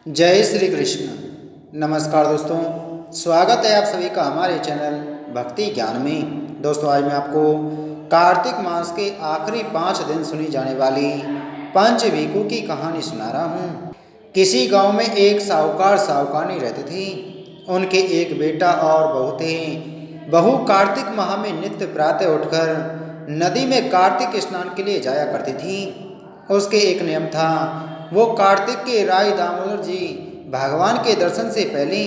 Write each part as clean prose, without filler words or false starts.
जय श्री कृष्ण। नमस्कार दोस्तों, स्वागत है आप सभी का हमारे चैनल भक्ति ज्ञान में। दोस्तों, आज मैं आपको कार्तिक मास के आखिरी 5 दिन सुनी जाने वाली पंचवीकू की कहानी सुना रहा हूँ। किसी गांव में एक साहूकार साहूकारनी रहते थे। उनके एक बेटा और बहू थे। बहू कार्तिक माह में नित्य प्रातः उठकर नदी में कार्तिक स्नान के लिए जाया करती थी। उसके एक नियम था, वो कार्तिक के राय दामोदर जी भगवान के दर्शन से पहले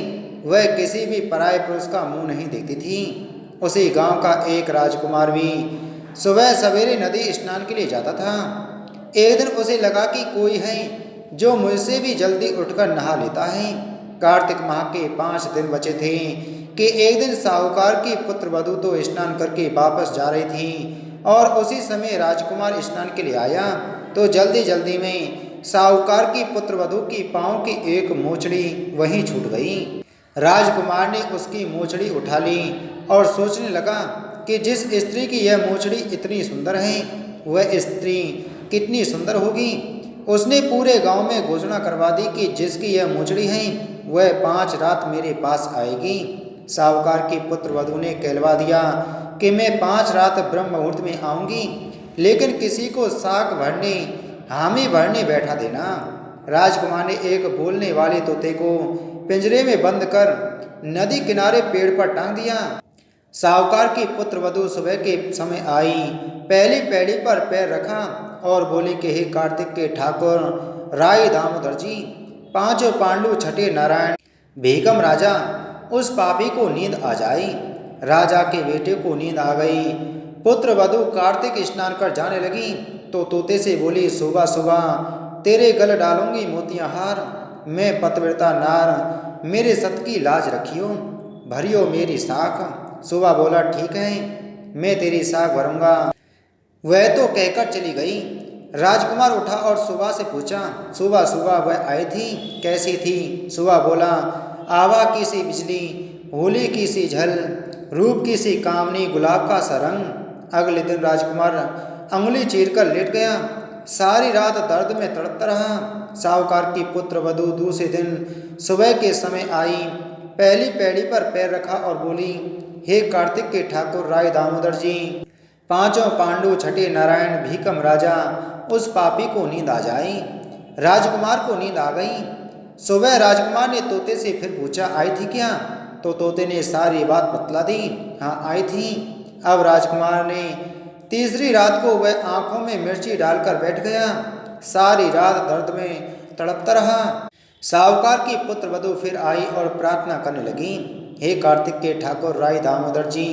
वह किसी भी पराये पुरुष का मुंह नहीं देखती थी। उसी गांव का एक राजकुमार भी सुबह सवेरे नदी स्नान के लिए जाता था। एक दिन उसे लगा कि कोई है जो मुझसे भी जल्दी उठकर नहा लेता है। कार्तिक माह के 5 दिन बचे थे कि एक दिन साहूकार की पुत्र वधू तो स्नान करके वापस जा रही थी और उसी समय राजकुमार स्नान के लिए आया तो जल्दी जल्दी में साहूकार की पुत्रवधू की पांव की एक मोचड़ी वहीं छूट गई। राजकुमार ने उसकी मोचड़ी उठा ली और सोचने लगा कि जिस स्त्री की यह मोचड़ी इतनी सुंदर है, वह स्त्री कितनी सुंदर होगी। उसने पूरे गांव में घोषणा करवा दी कि जिसकी यह मोचड़ी है वह 5 रात मेरे पास आएगी। साहूकार की पुत्रवधू ने कहलवा दिया कि मैं 5 रात ब्रह्म मुहूर्त में आऊंगी, लेकिन किसी को साग भरने हामी भरने बैठा देना। राजकुमार ने एक बोलने वाले तोते को पिंजरे में बंद कर नदी किनारे पेड़ पर टांग दिया। साहूकार की पुत्र वधू सुबह के समय आई, पहली पैड़ी पर पैर रखा और बोली कि हे कार्तिक के ठाकुर राय दामोदर जी, 5 पांडु छठे नारायण भीकम राजा, उस पापी को नींद आ जाई। राजा के बेटे को नींद आ गई। पुत्र वधू कार्तिक स्नान कर जाने लगी तो तोते से बोली, सुबह सुबह तेरे गल डालूंगी मोतियां हार, मैं पतिव्रता नार, मेरे सत की लाज रखियो, भरियो मेरी साख। सुबह बोला, ठीक है, मैं तेरी साख भरूंगा। वह तो कहकर चली गई। राजकुमार उठा और सुबह से पूछा, सुबह सुबह वह आई थी, कैसी थी? सुबह बोला, आवा की सी बिजली, होली की सी झल, रूप की सी कामनी, गुलाब का सा रंग। अगले दिन राजकुमार अंगुली चीरकर लेट गया। सारी रात दर्द में तड़पता रहा। साहूकार की पुत्र वधू दूसरे दिन सुबह के समय आई, पहली पैड़ी पर पैर रखा और बोली, हे कार्तिक के ठाकुर राय दामोदर जी, 5 पांडु छठे नारायण भीकम राजा, उस पापी को नींद आ जाई। राजकुमार को नींद आ गई। सुबह राजकुमार ने तोते से फिर पूछा, आई थी क्या? तो तोते ने सारी बात बतला दी, हाँ आई थी। अब राजकुमार ने तीसरी रात को वह आंखों में मिर्ची डालकर बैठ गया। सारी रात दर्द में तड़पता रहा। साहूकार की पुत्र वधू फिर आई और प्रार्थना करने लगी, हे कार्तिक के ठाकुर राय दामोदर जी,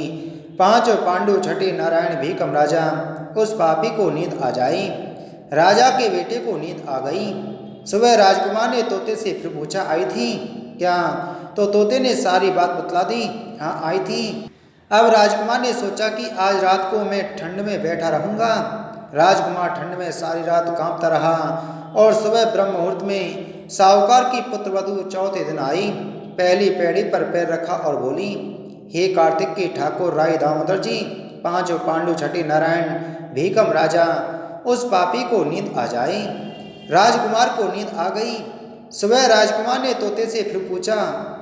5 पांडु छठे नारायण भीकम राजा, उस पापी को नींद आ जाई। राजा के बेटे को नींद आ गई। सुबह राजकुमार ने तोते से फिर पूछा, आई थी क्या? तो तोते ने सारी बात बतला दी, हाँ आई थी। अब राजकुमार ने सोचा कि आज रात को मैं ठंड में बैठा रहूंगा। राजकुमार ठंड में सारी रात कांपता रहा और सुबह ब्रह्म मुहूर्त में साहूकार की पुत्रवधू चौथे दिन आई, पहली पैड़ी पर पैर रखा और बोली, हे कार्तिक के ठाकुर राय दामोदर जी, 5 पांडु छठे नारायण भीकम राजा, उस पापी को नींद आ जाए। राजकुमार को नींद आ गई। सुबह राजकुमार ने तोते से फिर पूछा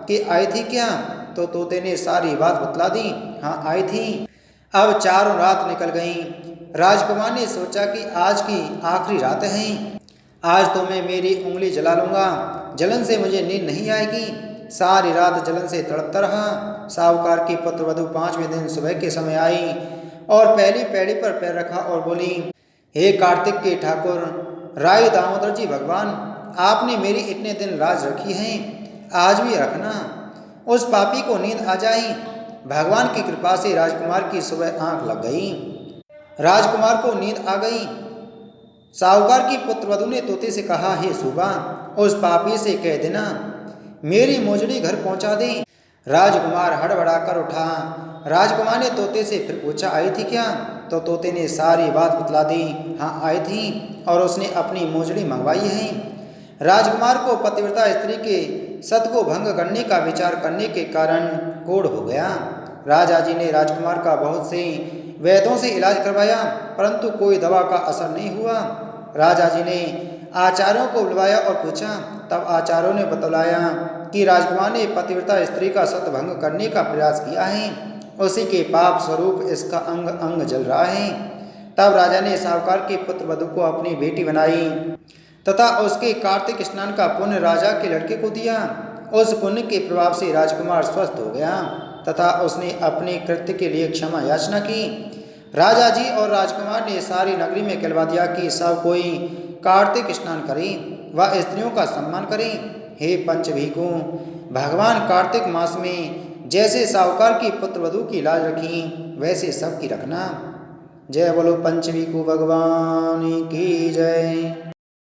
कि आई थी क्या? तो तोते ने सारी बात बतला दी, हाँ आई थी। अब 4 रात निकल गई। राजकुमार ने सोचा कि आज की आखिरी रात है, आज तो मैं मेरी उंगली जला लूंगा, जलन से मुझे नींद नहीं आएगी। सारी रात जलन से तड़पता रहा। साहूकार की पुत्रवधू 5वें दिन सुबह के समय आई और पहली पैड़ी पर पैर रखा और बोली, हे कार्तिक के ठाकुर राय दामोदर जी भगवान, आपने मेरी इतने दिन लाज रखी है, आज भी रखना, उस पापी को नींद आ जाई। भगवान की कृपा से राजकुमार की सुबह आंख लग गई। राजकुमार को नींद आ गई। साहूकार की पुत्रवधू ने तोते से कहा, हे सुबह उस पापी से कह देना मेरी मोजड़ी घर पहुंचा दे। राजकुमार हड़बड़ाकर उठा। राजकुमार ने तोते से फिर पूछा, आई थी क्या? तो तोते ने सारी बात बतला दी, हाँ आई थी और उसने अपनी मोजड़ी मंगवाई है। राजकुमार को पतिव्रता स्त्री के सत को भंग करने का विचार करने के कारण कोढ़ हो गया। राजा जी ने राजकुमार का बहुत से वैद्यों से इलाज करवाया, परंतु कोई दवा का असर नहीं हुआ। राजा जी ने आचार्यों को बुलवाया और पूछा। तब आचार्यों ने बतलाया कि राजकुमार ने पतिव्रता स्त्री का सतभंग करने का प्रयास किया है, उसी के पाप स्वरूप इसका अंग अंग जल रहा है। तब राजा ने साहूकार के पुत्र वधू को अपनी बेटी बनाई तथा उसके कार्तिक स्नान का पुण्य राजा के लड़के को दिया। उस पुण्य के प्रभाव से राजकुमार स्वस्थ हो गया तथा उसने अपने कृत्य के लिए क्षमा याचना की। राजा जी और राजकुमार ने सारी नगरी में कहलवा दिया कि सब कोई कार्तिक स्नान करे व स्त्रियों का सम्मान करे। हे पंचभीखों, भगवान कार्तिक मास में जैसे साहूकार की पुत्र वधू की लाज रखी वैसे सबकी रखना। जय बोलो पंचभीखो भगवान की जय।